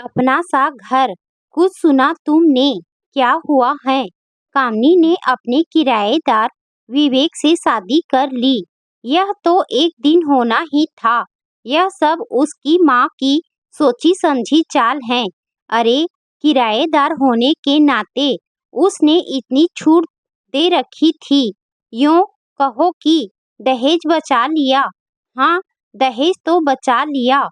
अपना सा घर, कुछ सुना तुमने? क्या हुआ है? कामनी ने अपने किराएदार विवेक से शादी कर ली। यह तो एक दिन होना ही था। यह सब उसकी माँ की सोची समझी चाल है। अरे, किराएदार होने के नाते उसने इतनी छूट दे रखी थी। यूं कहो कि दहेज बचा लिया। हाँ, दहेज तो बचा लिया,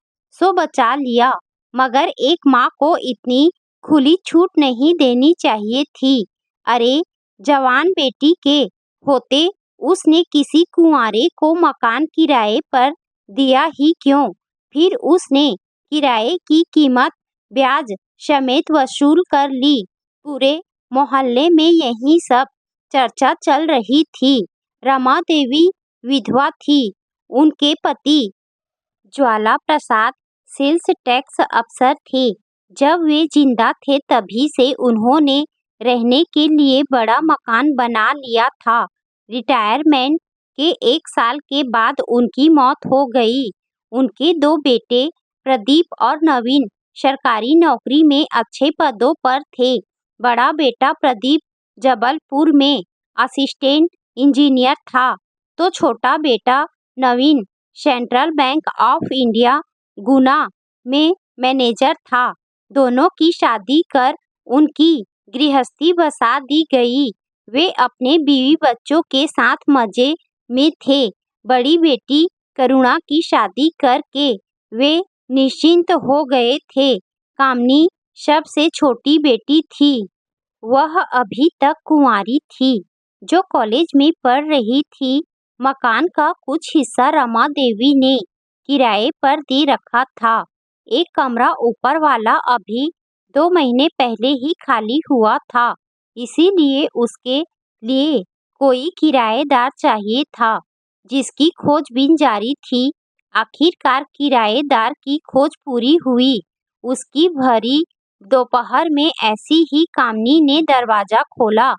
सो बचा लिया, मगर एक माँ को इतनी खुली छूट नहीं देनी चाहिए थी। अरे, जवान बेटी के होते उसने किसी कुंवारे को मकान किराए पर दिया ही क्यों? फिर उसने किराए की कीमत ब्याज समेत वसूल कर ली। पूरे मोहल्ले में यही सब चर्चा चल रही थी। रमा देवी विधवा थी। उनके पति ज्वाला प्रसाद सेल्स टैक्स अफसर थे। जब वे जिंदा थे तभी से उन्होंने रहने के लिए बड़ा मकान बना लिया था। रिटायरमेंट के 1 साल के बाद उनकी मौत हो गई। उनके 2 बेटे प्रदीप और नवीन सरकारी नौकरी में अच्छे पदों पर थे। बड़ा बेटा प्रदीप जबलपुर में असिस्टेंट इंजीनियर था, तो छोटा बेटा नवीन सेंट्रल बैंक ऑफ इंडिया गुना में मैनेजर था। दोनों की शादी कर उनकी गृहस्थी बसा दी गई। वे अपने बीवी बच्चों के साथ मजे में थे। बड़ी बेटी करुणा की शादी करके वे निश्चिंत हो गए थे। कामनी सबसे छोटी बेटी थी। वह अभी तक कुंवारी थी, जो कॉलेज में पढ़ रही थी। मकान का कुछ हिस्सा रमा देवी ने किराए पर दे रखा था। एक कमरा ऊपर वाला अभी 2 महीने पहले ही खाली हुआ था, इसीलिए उसके लिए कोई किराएदार चाहिए था, जिसकी खोजबीन जारी थी। आखिरकार किराएदार की खोज पूरी हुई। उसकी भरी दोपहर में ऐसी ही कामनी ने दरवाजा खोला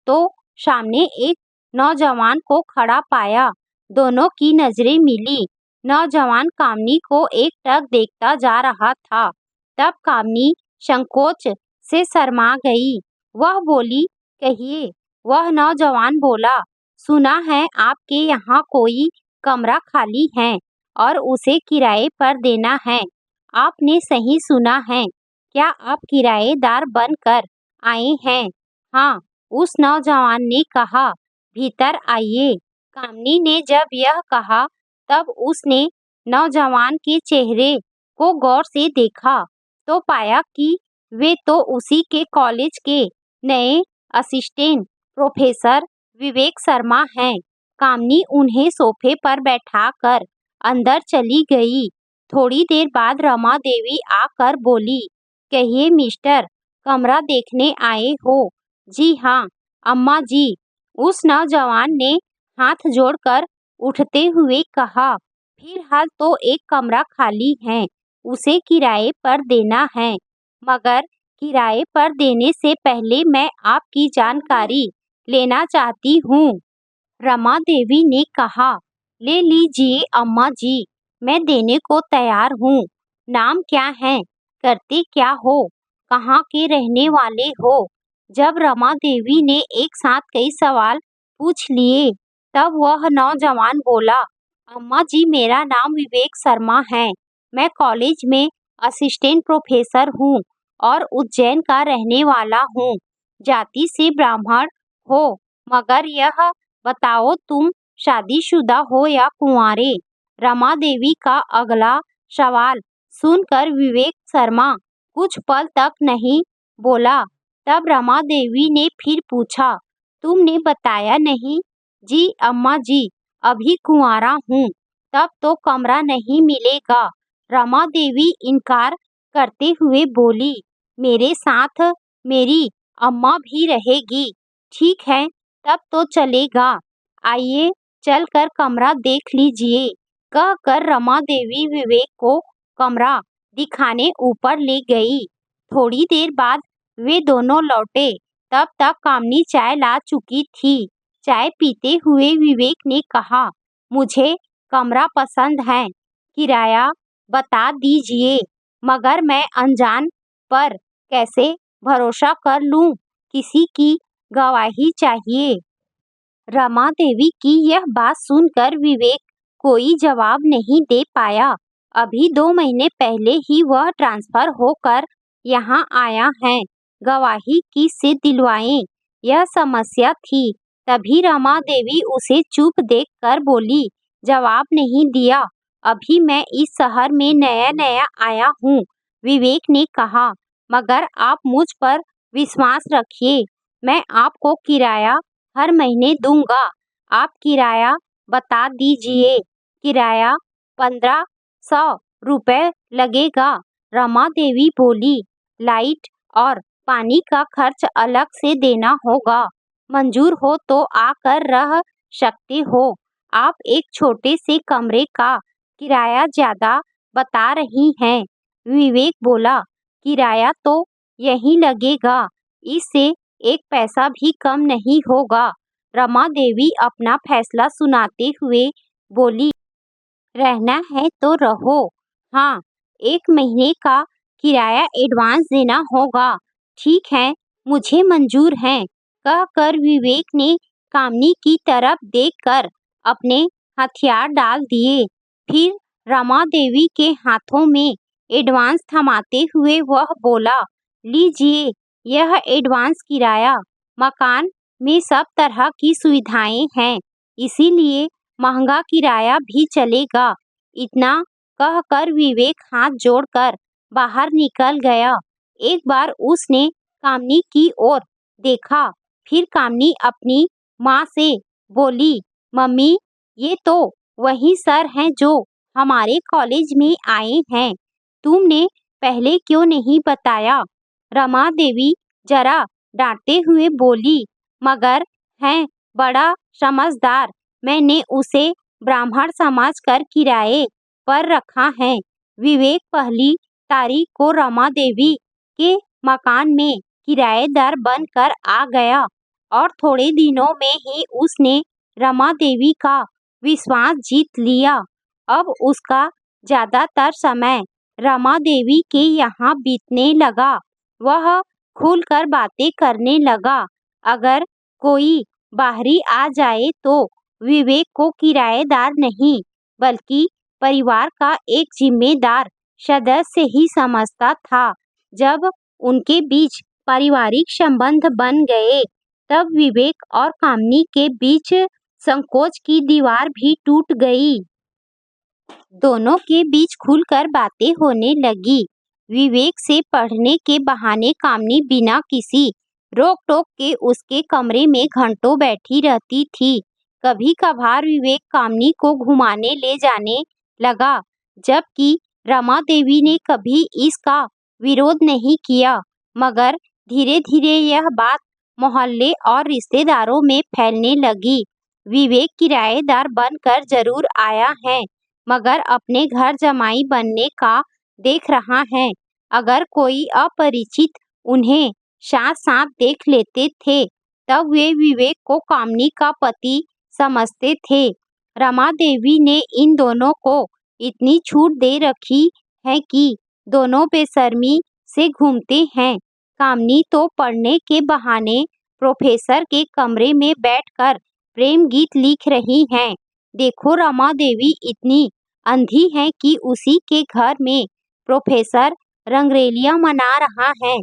तो सामने एक नौजवान को खड़ा पाया। दोनों की नजरें मिली। नौजवान कामनी को एकटक देखता जा रहा था। तब कामनी संकोच से शर्मा गई। वह बोली, कहिए। वह नौजवान बोला, सुना है आपके यहाँ कोई कमरा खाली है और उसे किराए पर देना है। आपने सही सुना है। क्या आप किराएदार बनकर आए हैं? हाँ, उस नौजवान ने कहा। भीतर आइए। कामनी ने जब यह कहा तब उसने नौजवान के चेहरे को गौर से देखा तो पाया कि वे तो उसी के कॉलेज के नए असिस्टेंट प्रोफेसर विवेक शर्मा हैं। कामनी उन्हें सोफे पर बैठाकर अंदर चली गई। थोड़ी देर बाद रमा देवी आकर बोली, कहिए मिस्टर, कमरा देखने आए हो? जी हाँ अम्मा जी, उस नौजवान ने हाथ जोड़कर उठते हुए कहा। फिलहाल तो एक कमरा खाली है, उसे किराए पर देना है, मगर किराए पर देने से पहले मैं आपकी जानकारी लेना चाहती हूँ। रमा देवी ने कहा, ले लीजिए अम्मा जी, मैं देने को तैयार हूँ। नाम क्या है? करते क्या हो? कहाँ के रहने वाले हो? जब रमा देवी ने एक साथ कई सवाल पूछ लिए तब वह नौजवान बोला, अम्मा जी मेरा नाम विवेक शर्मा है। मैं कॉलेज में असिस्टेंट प्रोफेसर हूँ और उज्जैन का रहने वाला हूँ। जाति से ब्राह्मण हो, मगर यह बताओ तुम शादीशुदा हो या कुंवारे? रमा देवी का अगला सवाल सुनकर विवेक शर्मा कुछ पल तक नहीं बोला। तब रमा देवी ने फिर पूछा, तुमने बताया नहीं? जी अम्मा जी, अभी कुंवारा हूँ। तब तो कमरा नहीं मिलेगा। रमा देवी इनकार करते हुए बोली, मेरे साथ मेरी अम्मा भी रहेगी। ठीक है, तब तो चलेगा। आइए चलकर कमरा देख लीजिए। कहकर रमा देवी विवेक को कमरा दिखाने ऊपर ले गई। थोड़ी देर बाद वे दोनों लौटे। तब तक कामनी चाय ला चुकी थी। चाय पीते हुए विवेक ने कहा, मुझे कमरा पसंद है, किराया बता दीजिए, मगर मैं अनजान पर कैसे भरोसा कर लूं? किसी की गवाही चाहिए। रमा देवी की यह बात सुनकर विवेक कोई जवाब नहीं दे पाया। अभी 2 महीने पहले ही वह ट्रांसफर होकर यहाँ आया है। गवाही किससे दिलवाएं? यह समस्या थी। तभी रमा देवी उसे चुप देखकर बोली, जवाब नहीं दिया। अभी मैं इस शहर में नया नया आया हूँ, विवेक ने कहा। मगर आप मुझ पर विश्वास रखिए, मैं आपको किराया हर महीने दूंगा। आप किराया बता दीजिए। किराया 1500 रुपए लगेगा, रमा देवी बोली। लाइट और पानी का खर्च अलग से देना होगा। मंजूर हो तो आकर रह सकते हो। आप एक छोटे से कमरे का किराया ज्यादा बता रही हैं, विवेक बोला। किराया तो यही लगेगा, इससे एक पैसा भी कम नहीं होगा। रमा देवी अपना फैसला सुनाते हुए बोली, रहना है तो रहो। हाँ, 1 महीने का किराया एडवांस देना होगा। ठीक है, मुझे मंजूर है, कहकर विवेक ने कामनी की तरफ देखकर अपने हथियार डाल दिए। फिर रमा देवी के हाथों में एडवांस थमाते हुए वह बोला, लीजिए यह एडवांस किराया। मकान में सब तरह की सुविधाएं हैं, इसीलिए महंगा किराया भी चलेगा। इतना कहकर विवेक हाथ जोड़कर बाहर निकल गया। एक बार उसने कामनी की ओर देखा, फिर कामनी अपनी माँ से बोली, मम्मी, ये तो वही सर हैं जो हमारे कॉलेज में आए हैं। तुमने पहले क्यों नहीं बताया? रमा देवी जरा डांटते हुए बोली, मगर हैं बड़ा समझदार, मैंने उसे ब्राह्मण समझकर किराए पर रखा है। विवेक पहली तारीख को रमा देवी के मकान में किराएदार बनकर आ गया और थोड़े दिनों में ही उसने रमा देवी का विश्वास जीत लिया। अब उसका ज्यादातर समय रमा देवी के यहाँ बीतने लगा। वह खुलकर बातें करने लगा। अगर कोई बाहरी आ जाए तो विवेक को किराएदार नहीं, बल्कि परिवार का एक जिम्मेदार सदस्य ही समझता था। जब उनके बीच पारिवारिक संबंध बन गए, तब विवेक और कामनी के बीच संकोच की दीवार भी टूट गई। दोनों के बीच खुलकर बातें होने लगी। विवेक से पढ़ने के बहाने कामनी बिना किसी रोक टोक के उसके कमरे में घंटों बैठी रहती थी। कभी कभार विवेक कामनी को घुमाने ले जाने लगा, जबकि रमा देवी ने कभी इसका विरोध नहीं किया। मगर धीरे धीरे यह बात मोहल्ले और रिश्तेदारों में फैलने लगी। विवेक किराएदार बनकर जरूर आया है, मगर अपने घर जमाई बनने का देख रहा है। अगर कोई अपरिचित उन्हें साथ साथ देख लेते थे, तब वे विवेक को कामनी का पति समझते थे। रमा देवी ने इन दोनों को इतनी छूट दे रखी है कि दोनों बेशर्मी से घूमते हैं। कामनी तो पढ़ने के बहाने प्रोफेसर के कमरे में बैठकर प्रेम गीत लिख रही हैं। देखो, रमा देवी इतनी अंधी है कि उसी के घर में प्रोफेसर रंगरेलियां मना रहा है।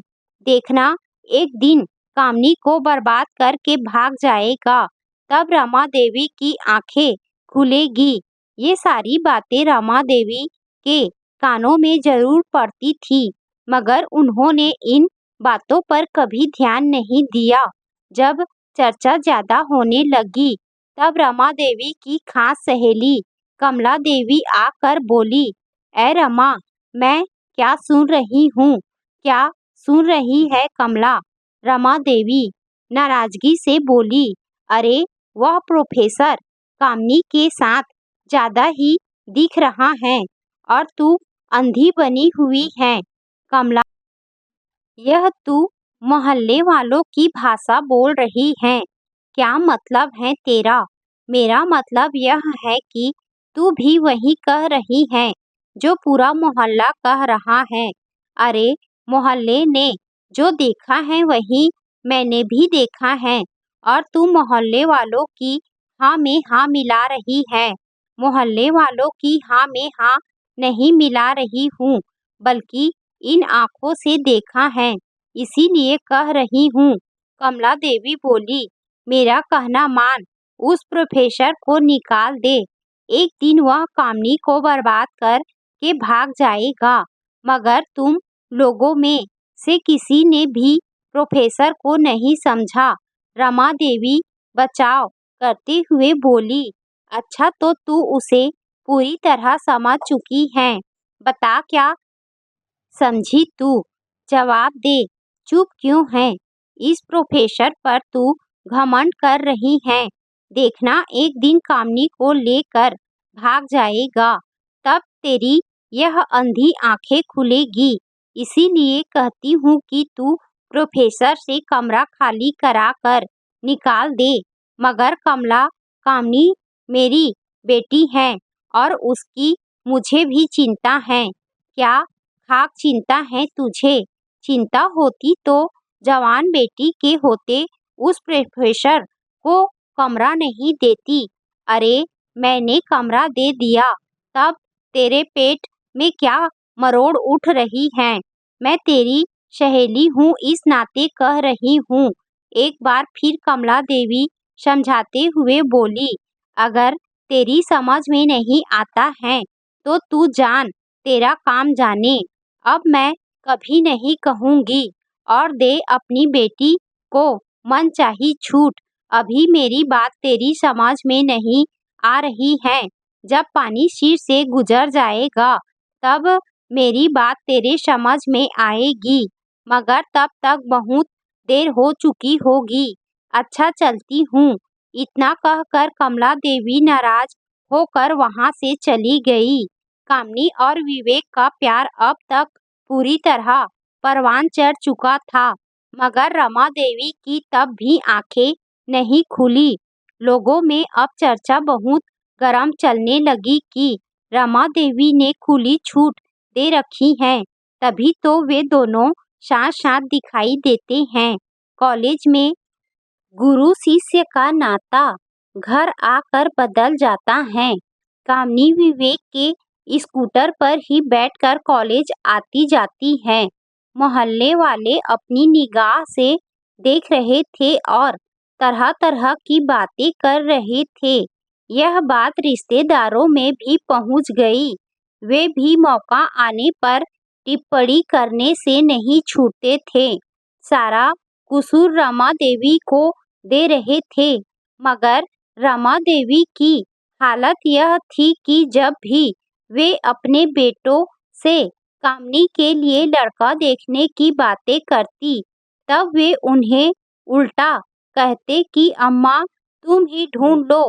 देखना, एक दिन कामनी को बर्बाद करके भाग जाएगा, तब रमा देवी की आंखें खुलेगी। ये सारी बातें रमा देवी के कानों में जरूर पड़ती थी, मगर उन्होंने इन बातों पर कभी ध्यान नहीं दिया। जब चर्चा ज्यादा होने लगी, तब रमा देवी की खास सहेली कमला देवी आकर बोली, ए रमा, मैं क्या सुन रही हूँ? क्या सुन रही है कमला? रमा देवी नाराजगी से बोली, अरे वह प्रोफेसर कामनी के साथ ज्यादा ही दिख रहा है और तू अंधी बनी हुई है। कमला, यह तू मोहल्ले वालों की भाषा बोल रही है, क्या मतलब है तेरा? मेरा मतलब यह है कि तू भी वही कह रही है जो पूरा मोहल्ला कह रहा है। अरे मोहल्ले ने जो देखा है वही मैंने भी देखा है, और तू मोहल्ले वालों की हाँ में हाँ मिला रही है। मोहल्ले वालों की हाँ में हाँ नहीं मिला रही हूँ, बल्कि इन आँखों से देखा है, इसीलिए कह रही हूँ। कमला देवी बोली, मेरा कहना मान, उस प्रोफेसर को निकाल दे। एक दिन वह कामनी को बर्बाद कर के भाग जाएगा, मगर तुम लोगों में से किसी ने भी प्रोफेसर को नहीं समझा। रमा देवी बचाव करते हुए बोली, अच्छा तो तू उसे पूरी तरह समझ चुकी है, बता क्या समझी तू? जवाब दे, चुप क्यों है? इस प्रोफेसर पर तू घमंड कर रही है। देखना एक दिन कामनी को लेकर भाग जाएगा, तब तेरी यह अंधी आंखें खुलेगी। इसीलिए कहती हूँ कि तू प्रोफेसर से कमरा खाली करा कर निकाल दे। मगर कमला कामनी मेरी बेटी है और उसकी मुझे भी चिंता है। क्या खाक चिंता है तुझे? चिंता होती तो जवान बेटी के होते उस प्रोफेसर को कमरा नहीं देती। अरे मैंने कमरा दे दिया, तब तेरे पेट में क्या मरोड़ उठ रही है? मैं तेरी सहेली हूँ, इस नाते कह रही हूँ। एक बार फिर कमला देवी समझाते हुए बोली, अगर तेरी समझ में नहीं आता है तो तू जान, तेरा काम जाने। अब मैं कभी नहीं कहूँगी, और दे अपनी बेटी को मनचाही छूट। अभी मेरी बात तेरी समझ में नहीं आ रही है, जब पानी सिर से गुजर जाएगा तब मेरी बात तेरे समझ में आएगी, मगर तब तक बहुत देर हो चुकी होगी। अच्छा चलती हूँ। इतना कहकर कमला देवी नाराज होकर वहां से चली गई। कामनी और विवेक का प्यार अब तक पूरी तरह परवान चढ़ चुका था, मगर रमा देवी की तब भी आंखें नहीं खुली। लोगों में अब चर्चा बहुत गर्म चलने लगी कि रमा देवी ने खुली छूट दे रखी है, तभी तो वे दोनों साथ साथ दिखाई देते हैं। कॉलेज में गुरु शिष्य का नाता घर आकर बदल जाता है। कामनी विवेक के स्कूटर पर ही बैठकर कॉलेज आती जाती है। मोहल्ले वाले अपनी निगाह से देख रहे थे और तरह तरह की बातें कर रहे थे। यह बात रिश्तेदारों में भी पहुंच गई। वे भी मौका आने पर टिप्पणी करने से नहीं छूटते थे। सारा कसूर रमा देवी को दे रहे थे, मगर रमा देवी की हालत यह थी कि जब भी वे अपने बेटों से कामनी के लिए लड़का देखने की बातें करती, तब वे उन्हें उल्टा कहते कि अम्मा तुम ही ढूंढ लो,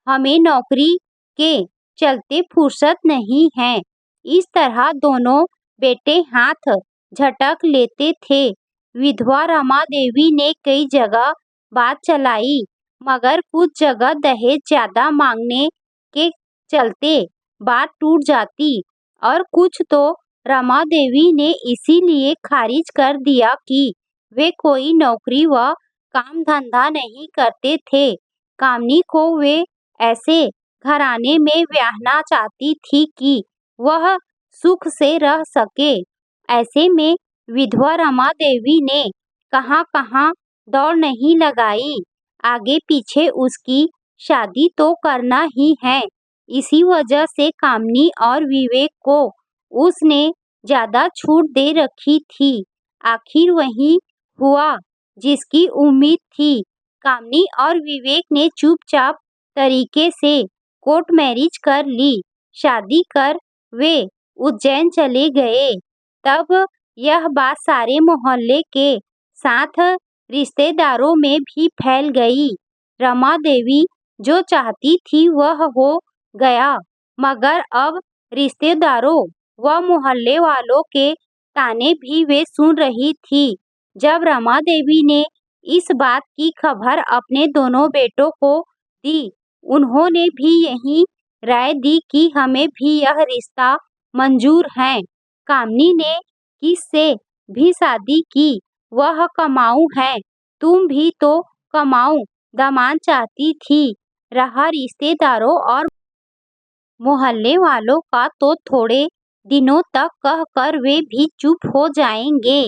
हमें नौकरी के चलते फुर्सत नहीं है। इस तरह दोनों बेटे हाथ झटक लेते थे। विधवा रमा देवी ने कई जगह बात चलाई, मगर कुछ जगह दहेज ज्यादा मांगने के चलते बात टूट जाती, और कुछ तो रमा देवी ने इसीलिए खारिज कर दिया कि वे कोई नौकरी व काम धंधा नहीं करते थे। कामनी को वे ऐसे घराने में ब्याहना चाहती थी कि वह सुख से रह सके। ऐसे में विधवा रमा देवी ने कहाँ कहाँ दौड़ नहीं लगाई, आगे पीछे उसकी शादी तो करना ही है। इसी वजह से कामनी और विवेक को उसने ज्यादा छूट दे रखी थी। आखिर वही हुआ जिसकी उम्मीद थी। कामनी और विवेक ने चुपचाप तरीके से कोर्ट मैरिज कर ली। शादी कर वे उज्जैन चले गए। तब यह बात सारे मोहल्ले के साथ रिश्तेदारों में भी फैल गई। रमा देवी जो चाहती थी वह हो गया, मगर अब रिश्तेदारों व मोहल्ले वालों के ताने भी वे सुन रही थी। जब रमा देवी ने इस बात की खबर अपने दोनों बेटों को दी, उन्होंने भी यही राय दी कि हमें भी यह रिश्ता मंजूर है। कामनी ने किससे भी शादी की, वह कमाऊ है, तुम भी तो कमाऊ दामाद चाहती थी। रहा रिश्तेदारों और मोहल्ले वालों का तो थोड़े दिनों तक कहकर वे भी चुप हो जाएंगे।